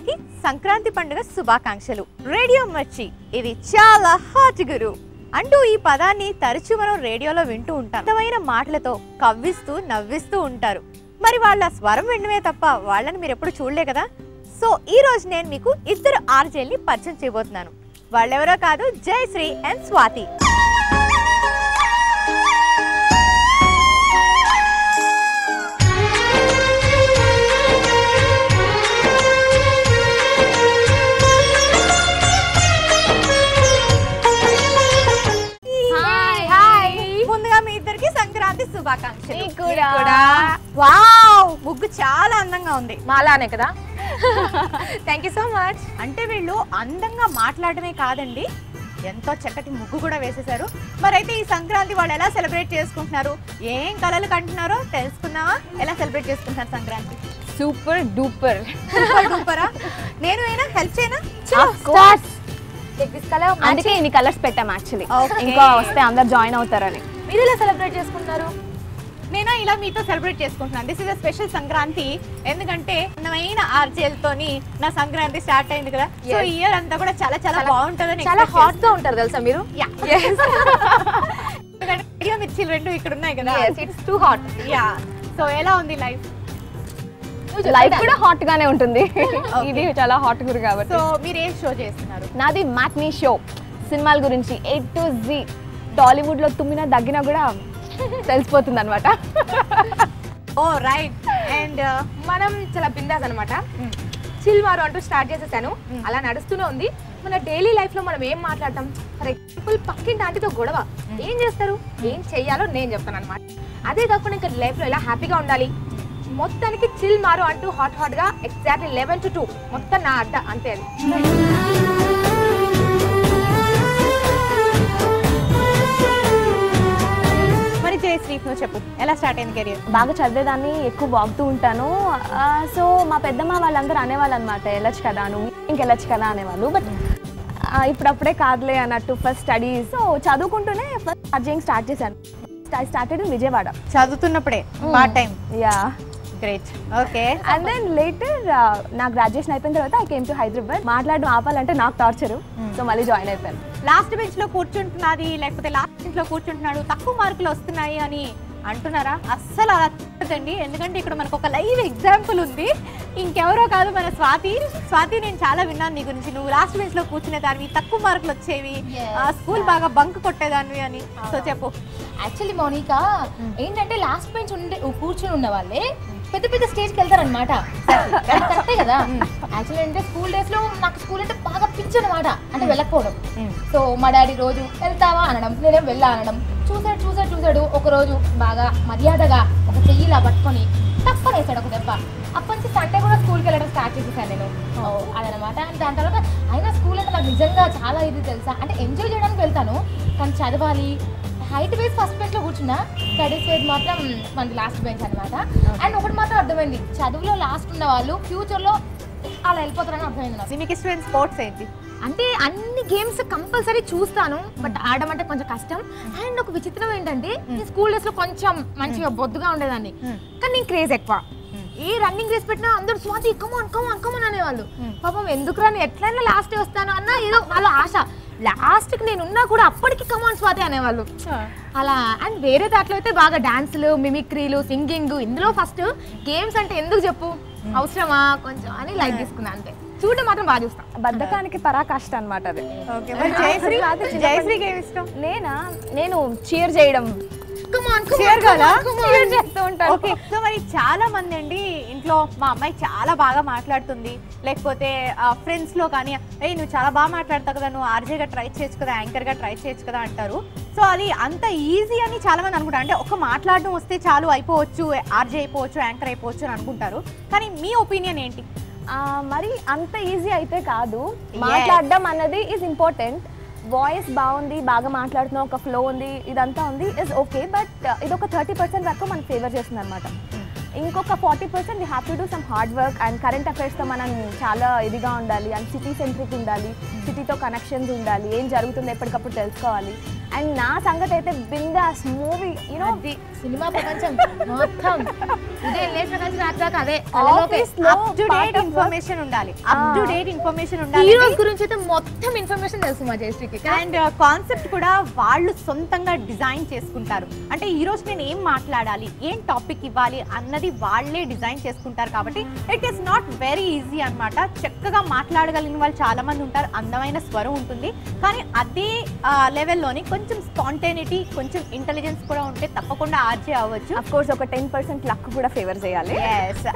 అందరికీ సంక్రాంతి పండుగ శుభాకాంక్షలు. రేడియో మిర్చి ఇది చాలా హాట్ గురు అంటూ ఈ పదాన్ని తరచూ మనం రేడియోలో వింటూ ఉంటాం. అందమైన మాటలతో కవ్విస్తూ నవ్విస్తూ ఉంటారు. మరి వాళ్ళ స్వరం వినడమే తప్ప వాళ్ళని మీరు ఎప్పుడు చూడలే కదా. సో ఈ రోజు నేను మీకు ఇద్దరు ఆర్జేల్ని పరిచయం చేయబోతున్నాను. వాళ్ళెవరో కాదు, జయశ్రీ అండ్ స్వాతి. సంక్రాంతి శుభాకాంక్షలు. వావ్, ముగ్గు చాలా అందంగా ఉంది. మాలానే కదా. Thank you so much. అంటే వీళ్ళు అందంగా మాట్లాడమే కాదండి, ఎంతో చక్కటి ముగ్గు కూడా వేసేసారు. మరైతే ఈ సంక్రాంతి వాళ్ళు ఎలా సెలబ్రేట్ చేసుకుంటున్నారు, ఏం కలలు కంటున్నారో తెలుసుకుందామా? ఎలా సెలబ్రేట్ చేసుకుంటున్నారు సంక్రాంతి? Super duper. సూపర్ డూపరా? నేను అయినా హెల్ప్ చేయనా? అందుకే ఇన్ని కలర్స్ పెట్టాం యాక్చువల్లీ, ఇంకా వస్తే అందరు జాయిన్ అవుతారని. మీరు ఎలా సెలబ్రేట్ చేసుకుంటున్నారు? నేను ఇలా మీతో సెలబ్రేట్ చేసుకుంటున్నాను. This is a special Sankranti. ఎందుకంటే అందమైన ఆర్జేలతోని నా సంక్రాంతి స్టార్ట్ అయింది కదా. సో ఈ ఇయర్ అంతా కూడా చాలా చాలా బాగుంటుందని. చాలా హాట్ గా ఉంటారు తెలుసా మీరు? మిర్చిలు రెండు ఇక్కడ ఉన్నాయి కదా. It's too hot. Yeah. So ఎలా ఉంది లైఫ్? లైఫ్ కూడా హాట్ గానే ఉంటుంది. ఇది చాలా హాట్ గురు కాబట్టి. సో మీరు ఏ షో చేస్తున్నారు? నాది మ్యాట్నీ షో. సినిమాల గురించి A to Z. టాలీవుడ్ లో తుమ్మినా దగ్గినా కూడా తెలిసిపోతుంది అనమాట. ఓ రైట్. అండ్ మనం చాలా బిందాస్ అనమాట. చిల్ మారు అంటూ స్టార్ట్ చేసేసాను. అలా నడుస్తూనే ఉంది. మన డైలీ లైఫ్ లో మనం ఏం మాట్లాడతాం? ఫర్ ఎగ్జాంపుల్ పక్కింటి ఆంటీతో గొడవ ఏం చేస్తారు, ఏం చెయ్యాలో నేను చెప్తాను అనమాట. అదే కాకుండా ఇంకా లైఫ్ లో ఎలా హ్యాపీగా ఉండాలి, మొత్తానికి చిల్ మారు అంటూ హాట్ హాట్ గా ఎగ్జాక్ట్లీ 11 to 2 మొత్తం నా అడ్డ అంతే. అది జయశ్రీ, నువ్వు చెప్పు, ఎలా స్టార్ట్ అయింది కెరీర్? బాగా చదివేదాన్ని, ఎక్కువ వాగుతూ ఉంటాను. సో మా పెద్దమ్మ వాళ్ళందరూ అనేవాళ్ళు అనమాట, వెళ్ళొచ్చు కదా నువ్వు, ఇంకెళ్ళొచ్చు కదా అనేవాళ్ళు. బట్ ఇప్పుడప్పుడే కాదులే అన్నట్టు ఫస్ట్ స్టడీస్. సో చదువుకుంటూనే ఫస్ట్ ఆర్జేయింగ్ స్టార్ట్ చేశాను. I started in Vijayawada. చదువుతున్నప్పుడే part time? Yeah. Great. Okay. And then later నా గ్రాడ్యుయేషన్ అయిపోయిన తర్వాత ఐ కేమ్ టు హైదరాబాద్. మాట్లాడడం ఆపాలంటే నాకు టార్చరు. సో మళ్ళీ జాయిన్ అయిపోయాను. లాస్ట్ బెంచ్ లో కూర్చుంటున్నది లేకపోతే లాస్ట్ బెంచ్ లో కూర్చుంటున్నాడు తక్కువ మార్కులు వస్తున్నాయి అని అంటున్నారా? అస్సలు అలా అండి. ఎందుకంటే ఇక్కడ మనకు ఒక లైవ్ ఎగ్జాంపుల్ ఉంది. ఇంకెవరో కాదు, మన స్వాతి. స్వాతి, నేను చాలా విన్నాను నీ గురించి. నువ్వు లాస్ట్ బెంచ్ లో కూర్చునే దానివి, తక్కువ మార్కులు వచ్చేవి, స్కూల్ బాగా బంక్ కొట్టేదానివి అని. సో చెప్పు. యాక్చువల్లీ మౌనికా ఏంటంటే లాస్ట్ బెంచ్ కూర్చొని ఉన్న వాళ్ళే పెద్ద పెద్ద స్టేజ్కి వెళ్తారనమాట. కరెక్టే కదా. యాక్చువల్లీ అంటే స్కూల్ డేస్ లో నాకు స్కూల్ అంటే బాగా పిచ్చి అనమాట, అంటే వెళ్ళకపోవడం. సో మా డాడీ రోజు వెళ్తావా అనడం, నేనేం వెళ్ళా అనడం. చూసాడు ఒక రోజు బాగా మర్యాదగా ఒక చెయ్యిలా పట్టుకొని తప్పని వేసాడు ఒక దెబ్బ. అప్పటి నుంచి సండే కూడా స్కూల్కి వెళ్ళడం స్టార్ట్ చేసేసాను నేను. అదనమాట. దాని తర్వాత అయినా స్కూల్ అంటే నాకు నిజంగా చాలా ఇది తెలుసా, అంటే ఎంజాయ్ చేయడానికి వెళ్తాను కానీ చదవాలి. హైట్ వైజ్ ఫస్ట్ బెంచ్ లో కూర్చున్నా, స్టడీస్ వైజ్ మాత్రం మనకి లాస్ట్ బెంచ్ అనమాట. అండ్ ఒకటి మాత్రం అర్థమైంది, చదువులో లాస్ట్ ఉన్న వాళ్ళు ఫ్యూచర్ లో అలా వెళ్ళిపోతారని అర్థమైంది నాకు. మీకు ఇష్టమైన స్పోర్ట్స్ ఏంటి? అంటే అన్ని గేమ్స్ కంపల్సరీ చూస్తాను, బట్ ఆడడం అంటే కొంచెం కష్టం. అండ్ ఒక విచిత్రం ఏంటంటే, నేను స్కూల్ డేస్ లో కొంచెం మంచిగా బొద్దుగా ఉండేదాన్ని, కానీ నేను క్రేజ్ ఎక్కువ. ఏ రన్నింగ్ రేస్ పెట్టినా అందరూ స్వాతి కమాన్ అనేవాళ్ళు. పాపం ఎందుకు రాని, ఎట్లయినా లాస్ట్ వస్తాను అన్న ఏదో వాళ్ళ ఆశ. లాస్ట్కి నేను ఉన్నా కూడా అప్పటికి కమాన్ స్వాతి అనేవాళ్ళు అలా. అండ్ వేరే దాంట్లో అయితే బాగా డాన్సులు, మిమిక్రీలు, సింగింగ్. ఇందులో ఫస్ట్ గేమ్స్ అంటే ఎందుకు చెప్పు, అవసరమా కొంచెం అని లైక్ తీసుకున్నా అంతే. చూడటం మాత్రం బాగా చూస్తా. బద్ధకానికి పరాకాష్ట అనమాట అది. జయశ్రీకి ఏమి ఇష్టం? నేను చీర్ చేయడం, ఓకే. సో మరి చాలా మంది అండి ఇంట్లో మా అమ్మాయి చాలా బాగా మాట్లాడుతుంది, లేకపోతే ఫ్రెండ్స్ లో కానీ నువ్వు చాలా బాగా మాట్లాడతావు కదా, నువ్వు ఆర్జేగా ట్రై చేయొచ్చు కదా, యాంకర్ గా ట్రై చేయొచ్చు కదా అంటారు. సో అది అంత ఈజీ అని చాలా మంది అనుకుంటారు. అంటే ఒక మాట్లాడడం వస్తే చాలు, అయిపోవచ్చు, ఆర్జే అయిపోవచ్చు, యాంకర్ అయిపోవచ్చు అని అనుకుంటారు. కానీ మీ ఒపీనియన్ ఏంటి? మరి అంత ఈజీ అయితే కాదు. మాట్లాడడం అన్నది ఈజ్ ఇంపార్టెంట్. వాయిస్ బాగుంది, బాగా మాట్లాడుతున్నాం, ఒక ఫ్లో ఉంది, ఇదంతా ఉంది, ఇస్ ఓకే. బట్ ఇది ఒక 30% వరకు మనకు ఫేవర్ చేస్తుంది అనమాట. ఇంకొక 40% we have to do some hard work. And current అఫైర్స్తో మనం చాలా ఇదిగా ఉండాలి, అండ్ సిటీ సెంట్రిక్ ఉండాలి, సిటీతో కనెక్షన్స్ ఉండాలి, ఏం జరుగుతుందో ఎప్పటికప్పుడు తెలుసుకోవాలి. అండ్ నా సంగతి అయితే బిందాస్ మూవీ యూనో సినిమా ప్రపంచం మొత్తం ఉదయం లేచిన నుంచి రాత్రి దాకా అదే అప్ టు డేట్ ఇన్ఫర్మేషన్ ఉండాలి, అప్ టు డేట్ ఇన్ఫర్మేషన్ ఉండాలి. హీరోస్ గురించి అయితే మొత్తం ఇన్ఫర్మేషన్ తెలుసు మా జయశ్రీకి. అండ్ కాన్సెప్ట్ కూడా వాళ్ళు సొంతంగా డిజైన్ చేసుకుంటారు. అంటే ఈ రోజు నేను ఏం మాట్లాడాలి, ఏం టాపిక్ ఇవ్వాలి అన్నది వాళ్ళే డిజైన్ చేసుకుంటారు. కాబట్టి it is not very easy అన్నమాట. చక్కగా మాట్లాడగలిగిన వాళ్ళు చాలా మంది ఉంటారు, అందమైన స్వరం ఉంటుంది. కానీ అదే లెవెల్లోని కొంచెం స్పాంటేనిటీ, కొంచెం ఇంటెలిజెన్స్ కూడా ఉంటే తప్పకుండా ఆర్జే అవ్వచ్చు. అఫ్ కోర్స్ ఒక 10% లక్ కూడా ఫేవర్ చేయాలి.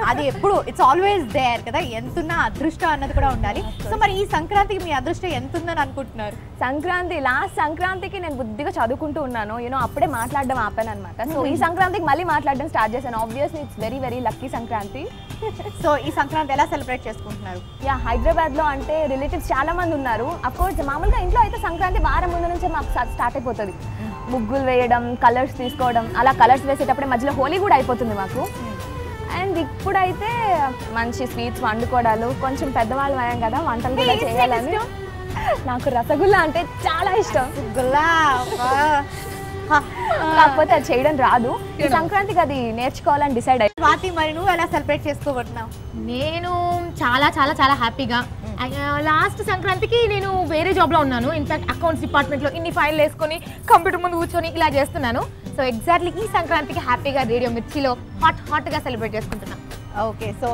అది ఎప్పుడు ఇట్స్ ఆల్వేస్ దేర్ కదా, ఎంతున్నా అదృష్టం అన్నది కూడా ఉండాలి. సో మరి ఈ సంక్రాంతికి మీ అదృష్టం ఎంత ఉందని అనుకుంటున్నారు? సంక్రాంతి లాస్ట్ సంక్రాంతికి నేను బుద్ధిగా చదువుకుంటూ ఉన్నాను, యూనో అప్పుడే మాట్లాడడం ఆపాను అనమాట. సో ఈ సంక్రాంతికి మళ్ళీ మాట్లాడడం స్టార్ట్ చేశాను. Obviously it's very very lucky Sankranti. So ఈ సంక్రాంతి ఎలా సెలబ్రేట్ చేసుకుంటున్నారు? యా, హైదరాబాద్లో అంటే రిలేటివ్స్ చాలా మంది ఉన్నారు. అఫ్ కోర్స్ మామూలుగా ఇంట్లో అయితే సంక్రాంతి వారం ముందు నుంచే మాకు స్టార్ట్ అయిపోతుంది. ముగ్గులు వేయడం, కలర్స్ తీసుకోవడం, అలా కలర్స్ వేసేటప్పుడే మధ్యలో హోలీ కూడా అయిపోతుంది మాకు. అండ్ ఇప్పుడైతే మంచి స్వీట్స్ వండుకోవడాలు, కొంచెం పెద్దవాళ్ళు అయ్యాం కదా, వంటలు కూడా చేయాలని. నాకు రసగుల్లా అంటే చాలా ఇష్టం. కాకపోతే అది చేయడం రాదు. ఈ సంక్రాంతికి అది నేర్చుకోవాలని డిసైడ్ అయ్యి. స్వాతి, మరి నువ్వు ఎలా సెలబ్రేట్ చేసుకోబోతున్నావు? నేను చాలా చాలా చాలా హ్యాపీగా. లాస్ట్ సంక్రాంతికి నేను వేరే జాబ్లో ఉన్నాను. ఇన్ఫాక్ట్ అకౌంట్స్ డిపార్ట్మెంట్లో ఇన్ని ఫైల్ వేసుకొని కంప్యూటర్ ముందు కూర్చొని ఇలా చేస్తున్నాను. సో ఎగ్జాక్ట్లీ ఈ సంక్రాంతికి హ్యాపీగా రేడియో మిర్చిలో హాట్గా సెలబ్రేట్ చేసుకుంటున్నాను. ఓకే, సో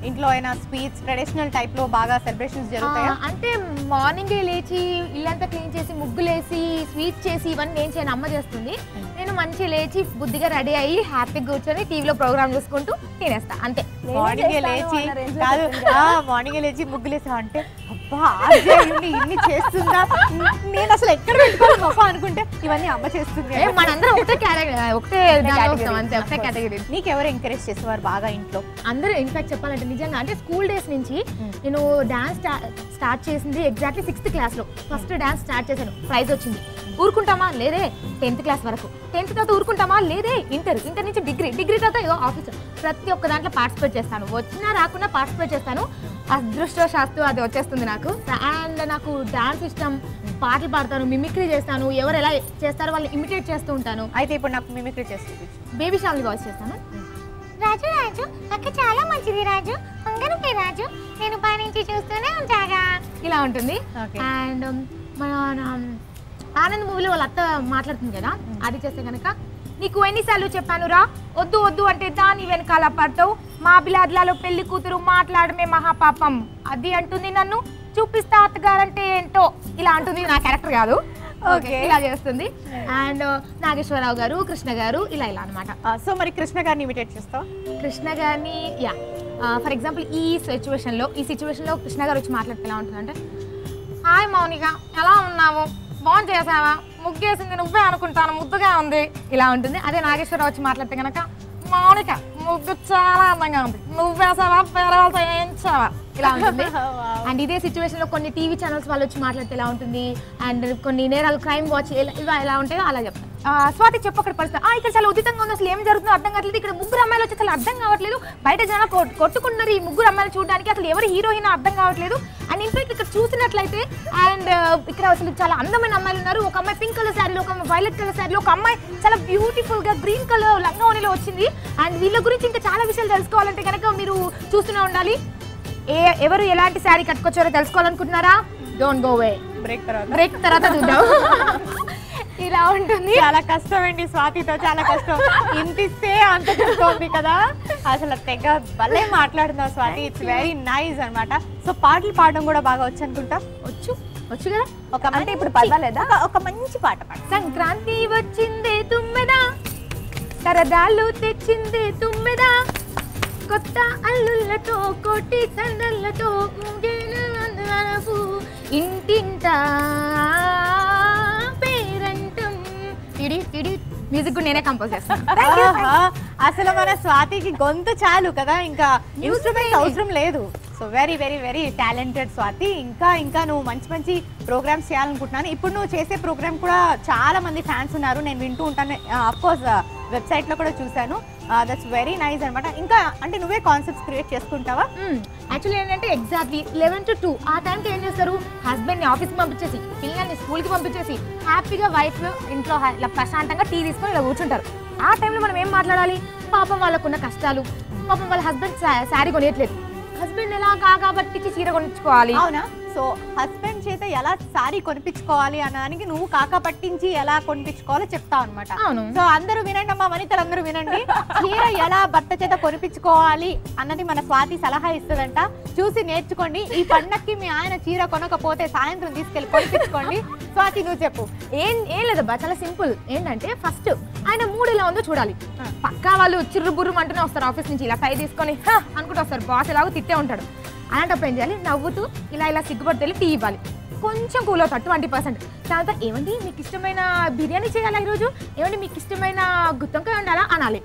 ఇంట్లో అయినా స్వీట్స్ ట్రెడిషనల్ టైప్లో బాగా సెలబ్రేషన్స్ జరుగుతాయా? అంటే మార్నింగే లేచి ఇల్లంతా క్లీన్ చేసి ముగ్గులేసి స్వీట్స్ చేసి ఇవన్నీ నేను చేయను, అమ్మ చేస్తుంది. నేను మంచిగా లేచి బుద్ధిగా రెడీ అయ్యి హ్యాపీగా కూర్చొని టీవీలో ప్రోగ్రామ్ చూసుకుంటూ తినేస్తా అంతే. మార్నింగే లేచి కాదు, మార్నింగే లేచి ముగ్గులేసా అంటే అబ్బా ఇన్ని చేస్తుందా, నేను అసలు ఎక్కడ పెట్టుకోవాలి గొప్ప అనుకుంటే ఇవన్నీ అమ్మ చేస్తుంది. మనందరం ఒకటే కేటగిరీ. నీకు ఎవరు ఎంకరేజ్ చేసేవారు బాగా ఇంట్లో? అందరూ ఇన్ఫాక్ట్ చెప్పాలంటే నిజంగా అంటే స్కూల్ డేస్ నుంచి నేను డాన్స్ స్టార్ట్ చేసింది ఎగ్జాక్ట్లీ 6th క్లాస్లో. ఫస్ట్ డాన్స్ స్టార్ట్ చేశాను, ప్రైజ్ వచ్చింది. ఊరుకుంటామా లేదే 10th క్లాస్ వరకు, 10th తర్వాత ఊరుకుంటామా లేదే ఇంటర్ నుంచి డిగ్రీ తర్వాత ఏదో ఆఫీసర్. ప్రతి ఒక్క దాంట్లో పార్టిసిపేట్ చేస్తాను, వచ్చినా రాకుండా పార్టిసిపేట్ చేస్తాను. అదృష్టశాస్తు అది వచ్చేస్తుంది నాకు. అండ్ నాకు డాన్స్ ఇష్టం, పాటలు పాడతాను, మిమిక్రీ చేస్తాను, ఎవరు ఎలా చేస్తారో వాళ్ళు ఇమిటేట్ చేస్తూ ఉంటాను. అయితే ఇప్పుడు నాకు మిమిక్రీ చేస్తుంది, బేబీ షామ్ని వాయిస్ చేస్తాను. రాజు రాజు అక్క చాలా మంచిది రాజు, అంగనపై రాజు నేను పైనుంచి చూస్తూనే ఉంటాగా, ఇలా ఉంటుంది. అండ్ మన ఆనంద్ మూవీలో వాళ్ళ అత్త మాట్లాడుతుంది కదా, అది చేస్తే కనుక నీకు ఎన్నిసార్లు చెప్పాను రా వద్దు వద్దు అంటే దాని వెనకాల పడతావు, మా బిలాద్లలో పెళ్లి కూతురు మాట్లాడమే మహాపాపం అది అంటుంది, నన్ను చూపిస్తా అత్తగారంటే ఏంటో ఇలా అంటుంది. నా క్యారెక్టర్ కాదు, ఇలా చేస్తుంది. అండ్ నాగేశ్వరరావు గారు, కృష్ణ గారు ఇలా అనమాట. సో మరి కృష్ణ గారిని ఇమిటేట్ చేస్తావు? కృష్ణ గారిని యా, ఫర్ ఎగ్జాంపుల్ ఈ సిచ్యువేషన్లో కృష్ణ గారు వచ్చి మాట్లాడితే ఎలా ఉంటుందంటే, హాయ్ మౌనిక ఎలా ఉన్నావు, బాగుంది చేసావా, ముగ్గేసింది నువ్వే అనుకుంటాను ముద్దుగా ఉంది, ఇలా ఉంటుంది. అదే నాగేశ్వరరావు వచ్చి మాట్లాడితే కనుక, మౌనిక ముగ్గు చాలా అందంగా ఉంది, నువ్వేసావా వేరే వాళ్ళతో వేయించావా, ఇలా ఉంటుంది. అండ్ ఇదే సిచ్యువేషన్లో కొన్ని టీవీ ఛానల్స్ వాళ్ళు వచ్చి మాట్లాడితే ఎలా ఉంటుంది, అండ్ కొన్ని నేరాలు క్రైమ్ వాచ్ ఇవి ఎలా ఉంటాయో అలా చెప్తాను. స్వాతి చెప్పు అక్కడ పరిస్థితి, ఇక్కడ చాలా ఉచితంగా ఉంది, అసలు ఏం జరుగుతుందో అర్థం కావట్లేదు, ఇక్కడ ముగ్గురు అమ్మాయిలు వచ్చి అసలు అర్థం కావట్లేదు, బయట జనాలు కొట్టుకుంటున్నారు ఈ ముగ్గురు అమ్మాయిలు చూడడానికి, అసలు ఎవరు హీరోయిన్ అర్థం కావట్లేదు. అండ్ ఇన్ఫాక్ట్ ఇక్కడ చూసినట్లయితే అండ్ ఇక్కడ అసలు చాలా అందమైన అమ్మాయిలు ఉన్నారు. ఒక అమ్మాయి పింక్ కలర్ శారీలో, ఒక అమ్మాయి వైలెట్ కలర్ శారీలో, ఒక అమ్మాయి చాలా బ్యూటిఫుల్ గా గ్రీన్ కలర్ లంగావోణిలో వచ్చింది. అండ్ వీళ్ళ గురించి ఇంకా చాలా విషయాలు తెలుసుకోవాలంటే కనుక మీరు చూస్తూనే ఉండాలి. ఎవరు ఎలాంటి శారీ కట్టుకొచ్చారో తెలుసుకోవాలనుకుంటున్నారా? డోంట్ గో వే, బ్రేక్ తర్వాత చూద్దాం. ఇలా ఉంటుంది. చాలా కష్టం అండి స్వాతితో, చాలా కష్టం. ఇంత ఇస్తే అంత చూస్తుంది కదా, అసలు తెగ భలే మాట్లాడుతున్నావు స్వాతి. ఇట్స్ వెరీ నైస్ అనమాట. సో పాటలు పాడడం కూడా బాగా వచ్చు అనుకుంటా? వచ్చు కదా. అంటే ఇప్పుడు పర్వాలేదా? ఒక మంచి పాట పాడు. సంక్రాంతి వచ్చిందే తుమ్మెదా, సరదాలు తెచ్చిందే తుమ్మెదా, కొత్త అల్లుళ్ళతో కోటి సందళ్ళతో ఇంటింటా పేరంటం. మ్యూజిక్ కూడా నేనే కంపోజ్ చేస్తాను. అసలు మన స్వాతికి గొంతు చాలు కదా, ఇంకా ఇన్స్ట్రుమెంట్ అవసరం లేదు. So very very very talented Swathi. ఇంకా నువ్వు మంచి మంచి ప్రోగ్రామ్స్ చేయాలనుకుంటున్నాను. ఇప్పుడు నువ్వు చేసే ప్రోగ్రామ్ కూడా చాలా మంది ఫ్యాన్స్ ఉన్నారు, నేను వింటూ ఉంటాను. అఫ్కోర్స్ వెబ్సైట్లో కూడా చూశాను. దట్స్ వెరీ నైస్ అనమాట. ఇంకా అంటే నువ్వే కాన్సెప్ట్స్ క్రియేట్ చేసుకుంటావా? యాక్చువల్లీ ఏంటంటే ఎగ్జాక్ట్లీ 11 to 2 ఆ టైంకి ఏం చేస్తారు, హస్బెండ్ని ఆఫీస్కి పంపించేసి పిల్లల్ని స్కూల్కి పంపించేసి హ్యాపీగా వైఫ్ ఇంట్లో ఇలా ప్రశాంతంగా టీ తీసుకొని ఇలా కూర్చుంటారు. ఆ టైంలో మనం ఏం మాట్లాడాలి, పాపం వాళ్ళకున్న కష్టాలు, పాపం వాళ్ళ హస్బెండ్ శారీ కొనియట్లేదు, హస్బెండ్ ఎలా కాకపట్టించి చీర కొనిచ్చుకోవాలి. అవునా? సో హస్బెండ్ చేత ఎలా సారీ కొనిపించుకోవాలి అనడానికి నువ్వు కాకా పట్టించి ఎలా కొనిపించుకోవాలో చెప్తావు అనమాట. అవును. సో అందరూ వినండి అమ్మా, వనితలు అందరూ వినండి. చీర ఎలా భర్త చేత కొనిపించుకోవాలి అన్నది మన స్వాతి సలహా ఇస్తుందంట. చూసి నేర్చుకోండి. ఈ పండక్కి మీ ఆయన చీర కొనకపోతే సాయంత్రం తీసుకెళ్ళి కొనిపించుకోండి. స్వాతి నువ్వు చెప్పు. ఏం లేదబ్బా, చాలా సింపుల్. ఏంటంటే ఫస్ట్ ఆయన మూడు ఎలా ఉందో చూడాలి. పక్కా వాళ్ళు చిర్రు బుర్రు అంటూనే వస్తారు ఆఫీస్ నుంచి, ఇలా టై తీసుకొని అనుకుంటూ వస్తారు, బాస్ ఎలాగో తిట్టే ఉంటాడు. అలాంటప్పుడు ఏం చేయాలి, నవ్వుతూ ఇలా సిగ్గుపడి వెళ్ళి టీ ఇవ్వాలి. కొంచెం కూల్ అవుతాడు 20%. తర్వాత ఏమండి మీకు ఇష్టమైన బిర్యానీ చేయాలా ఈరోజు, ఏమండి మీకు ఇష్టమైన గుత్తొంకాయ ఉండాలా అనాలి.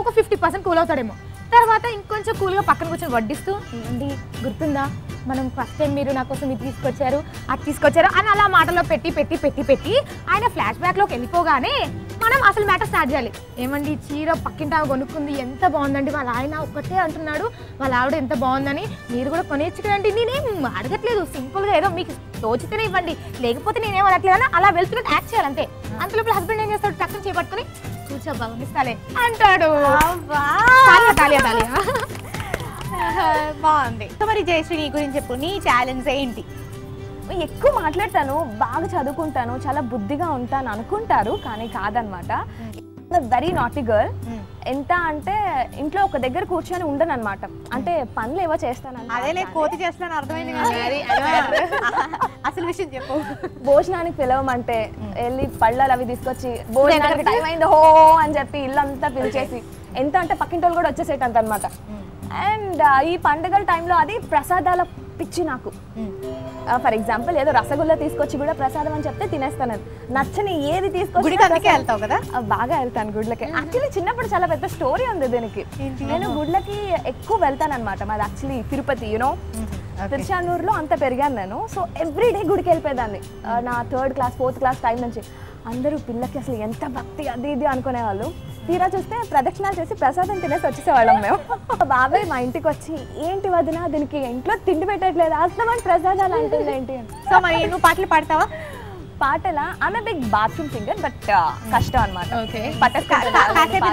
ఒక 50% కూల్ అవుతాడేమో. తర్వాత ఇంకొంచెం కూల్గా పక్కన కూర్చొని వడ్డిస్తూ, ఏమండి గుర్తుందా మనం ఫస్ట్ టైం మీరు నా కోసం ఇది తీసుకొచ్చారు అది తీసుకొచ్చారు అని అలా మాటలో పెట్టి ఆయన ఫ్లాష్ బ్యాక్లోకి వెళ్ళిపోగానే మనం అసలు మ్యాటర్ స్టార్ట్ చేయాలి. ఏమండి చీర పక్కింటి ఆమె కొనుక్కుంది, ఎంత బాగుందండి, వాళ్ళ ఆయన ఒక్కటే అంటున్నాడు వాళ్ళ ఆవిడ ఎంత బాగుందని, మీరు కూడా కొనేచ్చుకోండి, నేనేం అడగట్లేదు, సింపుల్గా ఏదో మీకు తోచితేనే ఇవ్వండి, లేకపోతే నేనేం అడగట్లేదు అని అలా వెళ్తున్నట్టు యాక్ట్ చేయాలి అంతే. అంతలోపల హస్బెండ్ ఏం చేస్తాడు, టక్కుని చేపట్టుకుని కూర్చో బాగుందిస్తాలే అంటాడు. బాగుంది. సో మరి జయశ్రీ నీ గురించి చెప్పు, నీ ఛాలెంజ్ ఏంటి? ఎక్కువ మాట్లాడతాను, బాగా చదువుకుంటాను, చాలా బుద్ధిగా ఉంటాను అనుకుంటారు, కానీ కాదనమాట. Very naughty girl. ఎంత అంటే ఇంట్లో ఒక దగ్గర కూర్చొని ఉండను అనమాట. అంటే పనులు ఏవో చేస్తాను. అదేలే కోతి చేస్తాను అర్థమైంది. అసలు విషయం చెప్పు. భోజనానికి పిలవమంటే వెళ్ళి పళ్ళలు అవి తీసుకొచ్చి భోజనానికి టైం అయింది హో అని చెప్పి ఇల్లంతా పిలిచేసి, ఎంత అంటే పక్కింటి వాళ్ళు కూడా వచ్చేసేటంత అనమాట. అండ్ ఈ పండుగల టైంలో అది ప్రసాదాల పిచ్చి నాకు. ఫర్ ఎగ్జాంపుల్ ఏదో రసగుల్లా తీసుకొచ్చి కూడా ప్రసాదం అని చెప్తే తినేస్తాను. నచ్చని ఏది తీసుకొచ్చి వెళ్తావు కదా? బాగా వెళ్తాను గుడ్లకి. యాక్చువల్లీ చిన్నప్పుడు చాలా పెద్ద స్టోరీ ఉంది దీనికి. నేను గుడ్లకి ఎక్కువ వెళ్తాను అనమాట. మాది యాక్చువల్లీ తిరుపతి, యూనో తిరుచానూరులో అంత పెరిగాను నేను. సో ఎవ్రీడే గుడికి వెళ్ళిపోయేదాన్ని. నా 3rd class 4th class time నుంచి అందరూ పిల్లకి అసలు ఎంత భక్తి అది ఇది అనుకునేవాళ్ళు. తీరా చూస్తే ప్రదక్షిణాలు చేసి ప్రసాదం తినేసి వచ్చేసేవాళ్ళం మేము. బాబాయ్ మా ఇంటికి వచ్చి, ఏంటి వదిన దీనికి ఇంట్లో తిండి పెట్టట్లేదు, అసలు ప్రసాదాలు అంటుంది ఏంటి అని. సో మరి నువ్వు పాటలు పాడతావా? పాటలా? ఆమె బిగ్ బాత్రూమ్ సింగర్, బట్ కష్టం అనమాట.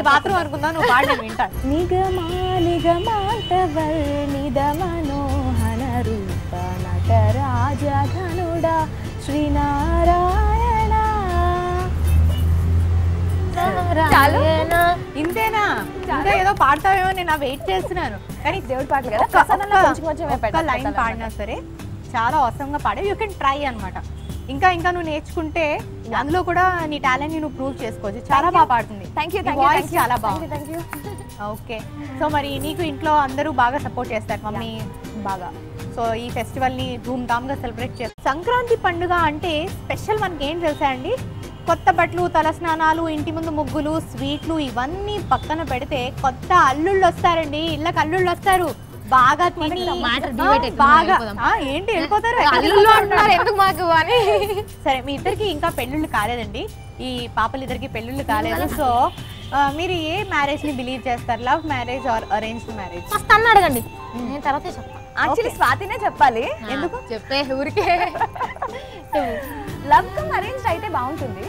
బాత్రూమ్ అనుకుందా, నువ్వు పాడలేదు వింటా. నిగమా నిగమాంతవర్ణిద మనోహర రూప నటరాజ ధనుడా శ్రీనారాయణ. ఇంతేనా? ఇంకా ఏదో పాడతావేమో నేను వెయిట్ చేస్తున్నాను. కానీ దేవుడి పాటలు కదా, ఒక్క లైన్ పాడినా సరే చాలా అవసరంగా పాడే. యూ కెన్ ట్రై అనమాట. ఇంకా నువ్వు నేర్చుకుంటే అందులో కూడా నీ టాలెంట్ నువ్వు ప్రూవ్ చేసుకోవచ్చు. చాలా బాగా పాడుతుంది. వాయిస్ చాలా బాగుంది. ఓకే. సో మరి నీకు ఇంట్లో అందరూ బాగా సపోర్ట్ చేస్తారు, మమ్మీ బాగా. సో ఈ ఫెస్టివల్ ని ధూమ్ ధామ్ గా సెలబ్రేట్ చేస్తారు. సంక్రాంతి పండుగ అంటే స్పెషల్ మనకి ఏం తెలుసా అండి? కొత్త బట్టలు, తలస్నానాలు, ఇంటి ముందు ముగ్గులు, స్వీట్లు ఇవన్నీ పక్కన పెడితే కొత్త అల్లుళ్ళు వస్తారండి. ఇళ్ళకి అల్లుళ్ళు వస్తారు. బాగా తిని బాగా ఏంటి వెళ్ళిపోతారు ఎందుకు మాకు అని. సరే మీ ఇద్దరికి ఇంకా పెళ్ళిళ్ళు కాలేదండి, ఈ పాపలిద్దరికి పెళ్ళిళ్ళు కాలేదు. సో మీరు ఏ మ్యారేజ్ ని బిలీవ్ చేస్తారు, love marriage or arranged marriage? First అన్న అడగండి, నేను తర్వాత చెప్తాను. యాక్చువల్లీ స్వాతినే చెప్పాలి. ఎందుకు చెప్పే ఊరికే. లవ్ కమ్ అరేంజ్డ్ అయితే బాగుంటుంది,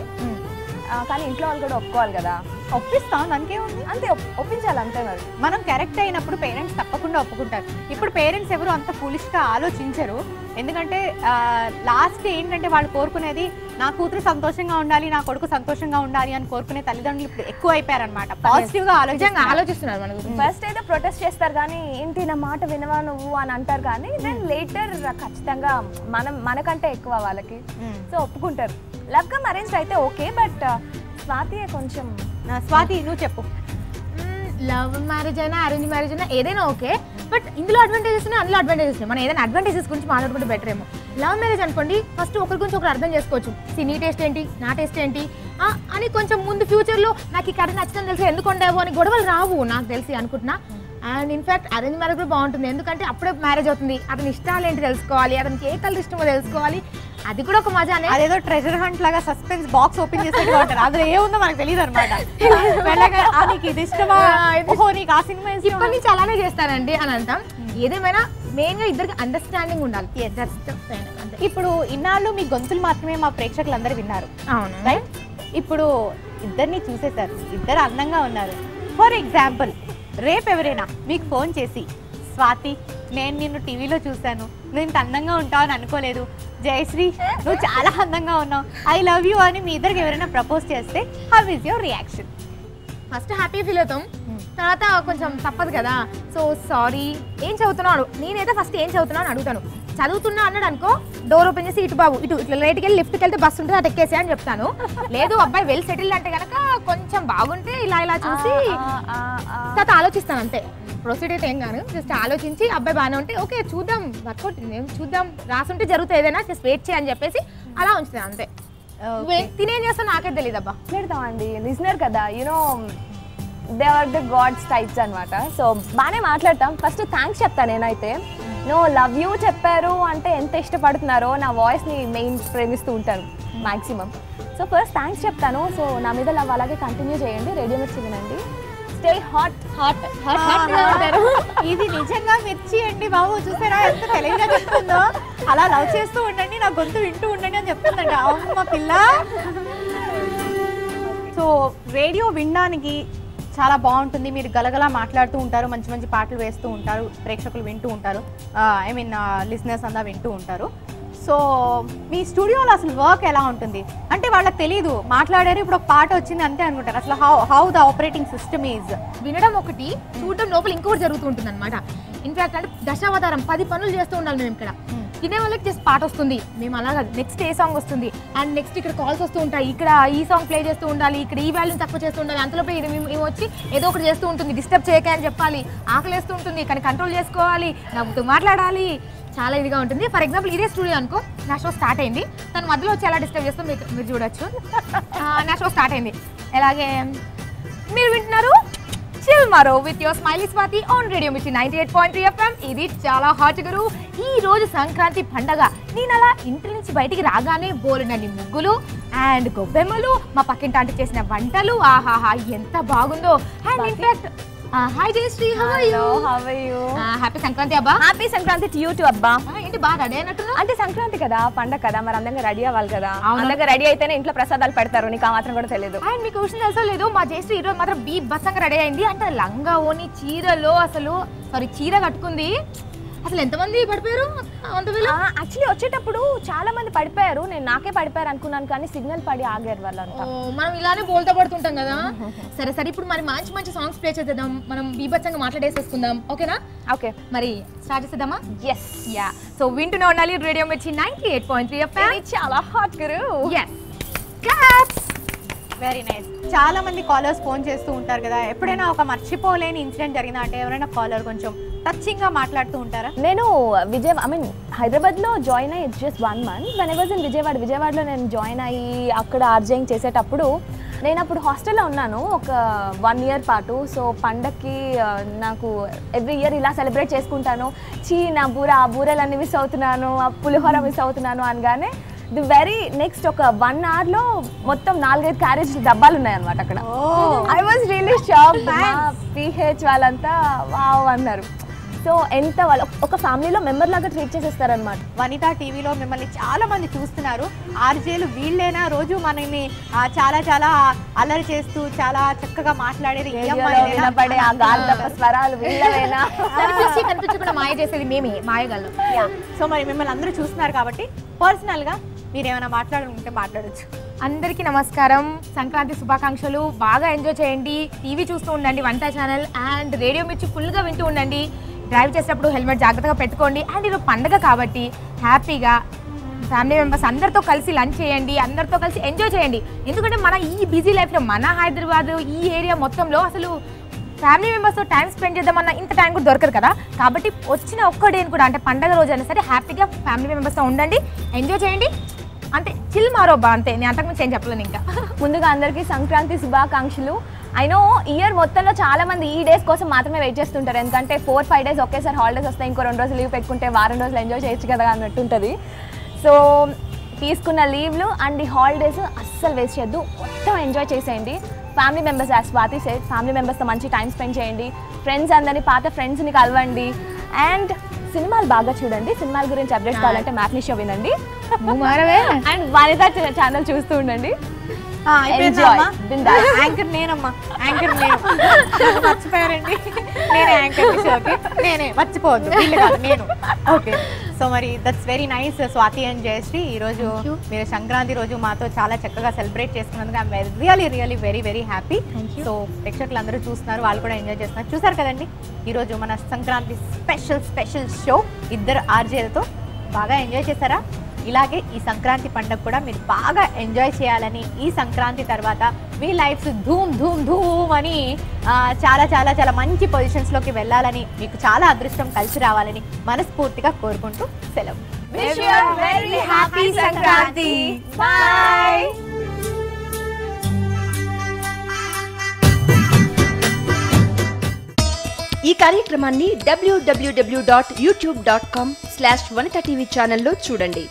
కానీ ఇంట్లో వాళ్ళు కూడా ఒప్పుకోవాలి కదా. ఒప్పిస్తాం, దానికేముంది, అంతే ఒప్పించాలి అంతే. మరి మనం కరెక్ట్ అయినప్పుడు పేరెంట్స్ తప్పకుండా ఒప్పుకుంటారు. ఇప్పుడు పేరెంట్స్ ఎవరు అంత ఫూలిష్గా ఆలోచించరు. ఎందుకంటే లాస్ట్ ఏంటంటే వాళ్ళు కోరుకునేది నా కూతురు సంతోషంగా ఉండాలి, నా కొడుకు సంతోషంగా ఉండాలి అని కోరుకునే తల్లిదండ్రులు ఇప్పుడు ఎక్కువ అయిపోయారన్నమాట. పాజిటివ్ గా ఆలోచిస్తున్నారు. మనకు ఫస్ట్ అయితే ప్రొటెస్ట్ చేస్తారు, కానీ ఏంటి నా మాట వినవా నువ్వు అని అంటారు. కానీ దెన్ లేటర్ ఖచ్చితంగా మనకంటే ఎక్కువ వాళ్ళకి, సో ఒప్పుకుంటారు. లవ్ కమ్ అరేంజ్డ్ అయితే ఓకే, బట్ స్వాతి కొంచెం. స్వాతి నువ్వు చెప్పు. లవ్ మ్యారేజ్ అయినా అరేంజ్ మ్యారేజ్ అయినా ఏదైనా ఓకే, బట్ ఇందులో అడ్వాంటేజెస్ ఉన్నాయి, అందులో అడ్వాంటేజెస్ ఉన్నాయి. మనం ఏదైనా అడ్వాంటేజెస్ గురించి మాట్లాడుకుంటే బెటర్ ఏమో. లవ్ మ్యారేజ్ అనుకోండి, ఫస్ట్ ఒకరి గురించి ఒకరు అర్థం చేసుకోవచ్చు. నీ టేస్ట్ ఏంటి, నా టేస్ట్ ఏంటి అని కొంచెం ముందు ఫ్యూచర్లో నాకు ఈ కరెక్ట్ నచ్చిందని తెలిసి ఎందుకు ఉండేవో అని గొడవలు రావు నాకు తెలిసి అనుకుంటున్నా. అండ్ ఇన్ఫాక్ట్ అరేంజ్ మ్యారేజ్ కూడా బాగుంటుంది, ఎందుకంటే అప్పుడే మ్యారేజ్ అవుతుంది, అతని ఇష్టాలు ఏంటి తెలుసుకోవాలి, అతనికి ఏ కలర్ ఇష్టమో తెలుసుకోవాలి, అది కూడా ఒక మజానే. అదేదో ట్రెజర్ హంట్ లాగా సస్పెన్స్ బాక్స్ ఓపెన్ చేసేట్టుగా ఉంటారు, అందులో ఏముందో మనకు తెలియదు అనమాట. నీకు ఇది ఇష్టమా, నీకు ఆ సినిమా ఇప్పటి నుంచి అలానే చేస్తానండి అని అంటాం. ఏదేమైనా మెయిన్ గా ఇద్దరికి అండర్స్టాండింగ్ ఉండాలి. ఇప్పుడు ఇన్నాళ్ళు మీ గొంతులు మాత్రమే మా ప్రేక్షకులందరూ విన్నారు, అవును రైట్? ఇప్పుడు ఇద్దరిని చూసేశారు, ఇద్దరు అందంగా ఉన్నారు. ఫర్ ఎగ్జాంపుల్ రేపు ఎవరైనా మీకు ఫోన్ చేసి, స్వాతి నేను నిన్ను టీవీలో చూశాను, నువ్వు ఇంత అందంగా ఉంటావు అని అనుకోలేదు, జయశ్రీ నువ్వు చాలా అందంగా ఉన్నావు, ఐ లవ్ యూ అని మీ ఇద్దరికి ఎవరైనా ప్రపోజ్ చేస్తే how is your reaction? First happy feel అవుతాం, తర్వాత కొంచెం తప్పదు కదా, సో సారీ ఏం చదువుతున్నావు, నేనైతే ఫస్ట్ ఏం చదువుతున్నావు అని అడుగుతాను. చదువుతున్నా అన్నాడు అనుకో, డోర్ ఓపెన్ చేసి ఇటు బాబు ఇటు ఇట్లా రైట్కి వెళ్ళి లిఫ్ట్కి వెళ్తే బస్సు ఉంటుంది, అటు ఎక్కేసా అని చెప్తాను. లేదు అబ్బాయి వెల్ సెటిల్ అంటే కనుక కొంచెం బాగుంటే ఇలా ఇలా చూసి తర్వాత ఆలోచిస్తాను అంతే. ప్రొసీడ్ అయితే ఏం కాను, జస్ట్ ఆలోచించి అబ్బాయి బాగానే ఉంటే ఓకే చూద్దాం, వర్కౌట్ చూద్దాం, రాసుంటే జరుగుతుంది ఏదైనా, జస్ట్ వెయిట్ చేయని చెప్పేసి అలా ఉంచుతాను అంతే. తినేం చేస్తాను నాకైతే తెలియదు అబ్బా. మాట్లాడతామండి, లిజనర్ కదా, you know they are the gods types అనమాట. సో బాగానే మాట్లాడతాం. ఫస్ట్ థ్యాంక్స్ చెప్తాను నేనైతే. నో లవ్ యూ చెప్పారు అంటే ఎంత ఇష్టపడుతున్నారో నా వాయిస్ని మెయిన్ ప్రేమిస్తూ ఉంటాను మ్యాక్సిమం. సో ఫస్ట్ థ్యాంక్స్ చెప్తాను. సో నా మీద లవ్ అలాగే కంటిన్యూ చేయండి, రేడియో మిర్చి వినండి, stay hot hot hot hot. ఇది నిజంగా మిర్చి అండి బాబు, చూసారా ఎంత తెలివిగా చెప్తుందో. అలా లవ్ చేస్తూ ఉండండి, నా గొంతు వింటూ ఉండండి అని చెప్తుందండి అమ్మ పిల్ల. సో రేడియో వినడానికి చాలా బాగుంటుంది, మీరు గలగలా మాట్లాడుతూ ఉంటారు, మంచి మంచి పాటలు వేస్తూ ఉంటారు, ప్రేక్షకులు వింటూ ఉంటారు, ఐ మీన్ లిసనర్స్ అంతా వింటూ ఉంటారు. సో మీ స్టూడియోలో అసలు వర్క్ ఎలా ఉంటుంది అంటే వాళ్ళకి తెలియదు, మాట్లాడారు ఇప్పుడు ఒక పాట వచ్చింది అంతే అనుకుంటారు. అసలు how the operating system is? వినడం ఒకటి, చూడడం లోపల ఇంకొకటి జరుగుతూ ఉంటుంది అనమాట. ఇన్ఫాక్ట్ అంటే దశావతారం 10 పనులు చేస్తూ ఉండాలి మేము ఇక్కడ. తినే వాళ్ళకి జస్ట్ పాట వస్తుంది, మేము అలాగా నెక్స్ట్ ఏ సాంగ్ వస్తుంది, అండ్ నెక్స్ట్ ఇక్కడ కాల్స్ వస్తూ ఉంటాయి, ఇక్కడ ఈ సాంగ్ ప్లే చేస్తూ ఉండాలి, ఇక్కడ ఈ వాల్యూని తక్కువ చేస్తూ ఉండాలి, అంతలోపే ఇది మేము వచ్చి ఏదో ఒకటి చేస్తూ ఉంటుంది, డిస్టర్బ్ చేయక అని చెప్పాలి, ఆకలేస్తూ ఉంటుంది కానీ కంట్రోల్ చేసుకోవాలి, నవ్వుతూ మాట్లాడాలి, చాలా ఇదిగా ఉంటుంది. ఫర్ ఎగ్జాంపుల్ ఇదే స్టూడియో అనుకో, నా షో స్టార్ట్ అయింది, తను మధ్యలో వచ్చి ఎలా డిస్టర్బ్ చేస్తాం మీరు చూడొచ్చు. నా షో స్టార్ట్ అయింది, ఎలాగే మీరు వింటున్నారు chill Maaro with your smiley Swathi on radio Mirchi 98.3 FM. ఇది చాలా హాట్ గురు. ఈ రోజు సంక్రాంతి పండగ. నేను అలా ఇంటి నుంచి బయటికి రాగానే బోలెడన్ని ముగ్గులు అండ్ గొబ్బెమ్మలు, మా పక్కింటి ఆంటీ చేసిన వంటలు, ఆహాహా ఎంత బాగుందో. And in fact hi Jayashree, how are you? Happy Sankranti అబ్బా. Happy Sankranti to you too అబ్బా. ఏంటి బాగా రెడీ అయినట్టున్నా? అంటే సంక్రాంతి కదా, పండగ కదా, మరి అందంగా రెడీ అవ్వాలి కదా. అందంగా రెడీ అయితేనే ఇంట్లో ప్రసాదాలు పెడతారు, నీకు ఆ మాత్రం కూడా తెలియదు. అండ్ మీకు విషయం తెలుసో లేదు, మా జయశ్రీ ఈరోజు మాత్రం బీభత్సంగా రెడీ అయింది. అంటే లంగా ఓని చీరలో అసలు చీర కట్టుకుంది. అసలు ఎంతమంది పడిపోయారు? యాక్చువల్లీ వచ్చేటప్పుడు చాలా మంది పడిపోయారు, నేను నాకే పడిపోయారు అనుకున్నాను కానీ సిగ్నల్ పడి ఆగారు వాళ్ళంతా. మనం ఇలానే బోల్తా పడుతుంటాం కదా. సరే సరే, ఇప్పుడు మరి మంచి మంచి సాంగ్స్ ప్లే చేద్దాం, మనం బీభత్సంగా మాట్లాడేసేసుకుందాం, ఓకేనా? ఓకే, మరి స్టార్ట్ చేద్దామా? Yes yeah. సో వింటూనే ఉండాలి రేడియో మిర్చి 98.3 FM. చాలా హాట్ గురు. Yes claps. Very nice. చాలా మంది కాలర్స్ ఫోన్ చేస్తూ ఉంటారు కదా, ఎప్పుడైనా ఒక మర్చిపోలేని ఇన్సిడెంట్ జరిగిందా అంటే ఎవరైనా కాలర్ కొంచెం టచింగ్ గా మాట్లాడుతూ ఉంటారా? నేను హైదరాబాద్లో జాయిన్ అయ్యి it's just 1 month. When I was in విజయవాడలో నేను జాయిన్ అయ్యి అక్కడ ఆర్జేయింగ్ చేసేటప్పుడు నేను అప్పుడు హాస్టల్లో ఉన్నాను ఒక 1 year పాటు. సో పండక్కి నాకు ఎవ్రీ ఇయర్ ఇలా సెలబ్రేట్ చేసుకుంటాను, నా ఆ బూరెలన్నీ మిస్ అవుతున్నాను, ఆ పులిహోర మిస్ అవుతున్నాను అనగానే ది వెరీ నెక్స్ట్ ఒక 1 hourలో మొత్తం 4-5 క్యారేజ్ డబ్బాలు ఉన్నాయి అనమాట అక్కడ. I was really shock. PH వాళ్ళంతా వావ్ అన్నారు. సో ఎంత వాళ్ళు ఒక ఫ్యామిలీలో మెంబర్ లాగా ట్రీట్ చేసేస్తారనమాట. వనితా టీవీలో మిమ్మల్ని చాలా మంది చూస్తున్నారు, ఆర్జేలు వీళ్ళేనా రోజు మనల్ని చాలా చాలా అల్లరి చేస్తూ చాలా చక్కగా మాట్లాడేది వినపడే ఆ గాలిదప్ప స్వరాలు వీళ్ళవేనా? కనిపించకుండా మాయ చేసేది మేమే మాయగాళ్ళు. సో మరి మిమ్మల్ని అందరూ చూస్తున్నారు కాబట్టి పర్సనల్గా మీరు ఏమైనా మాట్లాడాలంటే మాట్లాడచ్చు. అందరికీ నమస్కారం, సంక్రాంతి శుభాకాంక్షలు. బాగా ఎంజాయ్ చేయండి, టీవీ చూస్తూ ఉండండి వంట ఛానల్, అండ్ రేడియో మిర్చి ఫుల్గా వింటూ ఉండండి. డ్రైవ్ చేసేటప్పుడు హెల్మెట్ జాగ్రత్తగా పెట్టుకోండి. అండ్ ఈరోజు పండగ కాబట్టి హ్యాపీగా ఫ్యామిలీ మెంబర్స్ అందరితో కలిసి లంచ్ చేయండి, అందరితో కలిసి ఎంజాయ్ చేయండి. ఎందుకంటే మన ఈ బిజీ లైఫ్లో మన హైదరాబాద్ ఈ ఏరియా మొత్తంలో అసలు ఫ్యామిలీ మెంబర్స్తో టైం స్పెండ్ చేద్దామన్న ఇంత టైం కూడా దొరకదు కదా. కాబట్టి వచ్చిన ఒక్క డేని కూడా అంటే పండగ రోజు అయినా సరే హ్యాపీగా ఫ్యామిలీ మెంబర్స్తో ఉండండి, ఎంజాయ్ చేయండి. అంటే చిల్ మారోబ్బా అంతే, నేను అంతకుమించి ఏం చెప్పలేను. ఇంకా ముందుగా అందరికీ సంక్రాంతి శుభాకాంక్షలు. ఐ నో ఇయర్ మొత్తంలో చాలా మంది ఈ డేస్ కోసం మాత్రమే వెయిట్ చేస్తుంటారు, ఎందుకంటే 4-5 డేస్ ఒకేసారి హాలిడేస్ వస్తాయి, ఇంకో 2 రోజులు లీవ్ పెట్టుకుంటే వారం రోజులు ఎంజాయ్ చేయొచ్చు కదా అన్నట్టు ఉంటుంది. సో తీసుకున్న లీవ్లు అండ్ ఈ హాలిడేస్ అస్సలు వేస్ట్ చేయొద్దు, మొత్తం ఎంజాయ్ చేసేయండి. Family members, as Swathi said, family మెంబర్స్తో మంచి టైం స్పెండ్ చేయండి, ఫ్రెండ్స్ అందరినీ, పాత ఫ్రెండ్స్ని కలవండి, అండ్ సినిమాలు బాగా చూడండి. సినిమాల గురించి అప్డేట్ కావాలంటే మ్యాట్నీ షో వినండి అండ్ వనిత ఛానల్ చూస్తూ ఉండండి. యాంకర్ నేనమ్మా, యాంకర్ నేను మర్చిపోయారండి, నేనే యాంకర్ షోకి, నేనే మర్చిపోవద్దు, వీళ్ళు కాదు నేను. ఓకే, సో మరి that's very nice Swati and Jayashree. ఈరోజు మీరు సంక్రాంతి రోజు మాతో చాలా చక్కగా సెలబ్రేట్ చేసుకున్నందుకు I'm really really very very happy. So ప్రేక్షకులు అందరూ చూస్తున్నారు, వాళ్ళు కూడా ఎంజాయ్ చేస్తున్నారు. చూసారు కదండి ఈరోజు మన సంక్రాంతి స్పెషల్ షో ఇద్దరు ఆర్జేలతో. బాగా ఎంజాయ్ చేశారా? ఇలాగే ఈ సంక్రాంతి పండుగ కూడా మీరు బాగా ఎంజాయ్ చేయాలని, ఈ సంక్రాంతి తర్వాత మీ లైఫ్స్ ధూమ్ ధూమ్ ధూమ్ అని చాలా చాలా చాలా మంచి పొజిషన్స్లోకి వెళ్ళాలని, మీకు చాలా అదృష్టం కలిసి రావాలని మనస్ఫూర్తిగా కోరుకుంటూ సెలవు. Wish you a very happy Sankranti. Bye. ఈ కార్యక్రమాన్ని www.youtube.com/vanita.tv ఛానల్లో చూడండి.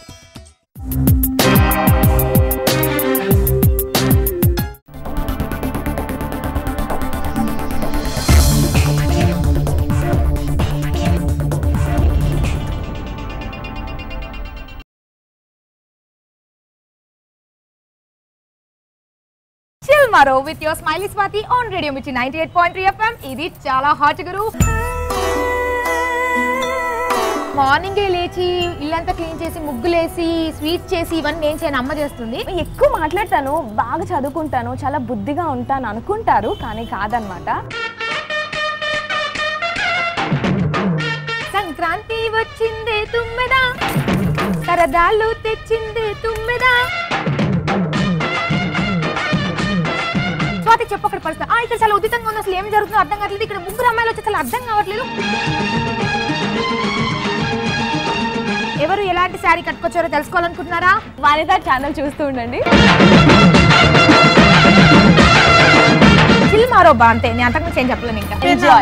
Chill Maro with your Smiley Swati on Radio Mirchi 98.3 FM. ఇది చాలా హాట్ గురు. మార్నింగ్ లేచి ఇల్లంతా క్లీన్ చేసి, ముగ్గులేసి, స్వీట్ చేసి, ఇవన్నీ నేను చేయను, అమ్మ చేస్తుంది. ఎక్కువ మాట్లాడతాను, బాగా చదువుకుంటాను, చాలా బుద్ధిగా ఉంటాను అనుకుంటారు, కానీ కాదనమాట. సంక్రాంతి వచ్చిందే తుమ్మెదా, సరదాలు తెచ్చిందే తుమ్మెదా. స్వాతి చెప్పు అక్కడ పరిస్థితి. ఇక్కడ చాలా ఉదితంగా ఉంది, అసలు ఏం జరుగుతుందో అర్థం కావట్లేదు. ఇక్కడ ముగ్గురు అమ్మాయిలు వచ్చి అసలు అర్థం కావట్లేదు. ఎవరు ఎలాంటి శారీ కట్టుకొచ్చారో తెలుసుకోవాలనుకుంటున్నారా? వనిత ఛానల్ చూస్తూ ఉండండి. చిల్ మారో బా, అంతే, నేను అంతకు మించి ఏం చెప్పలేను ఇంకా. Enjoy.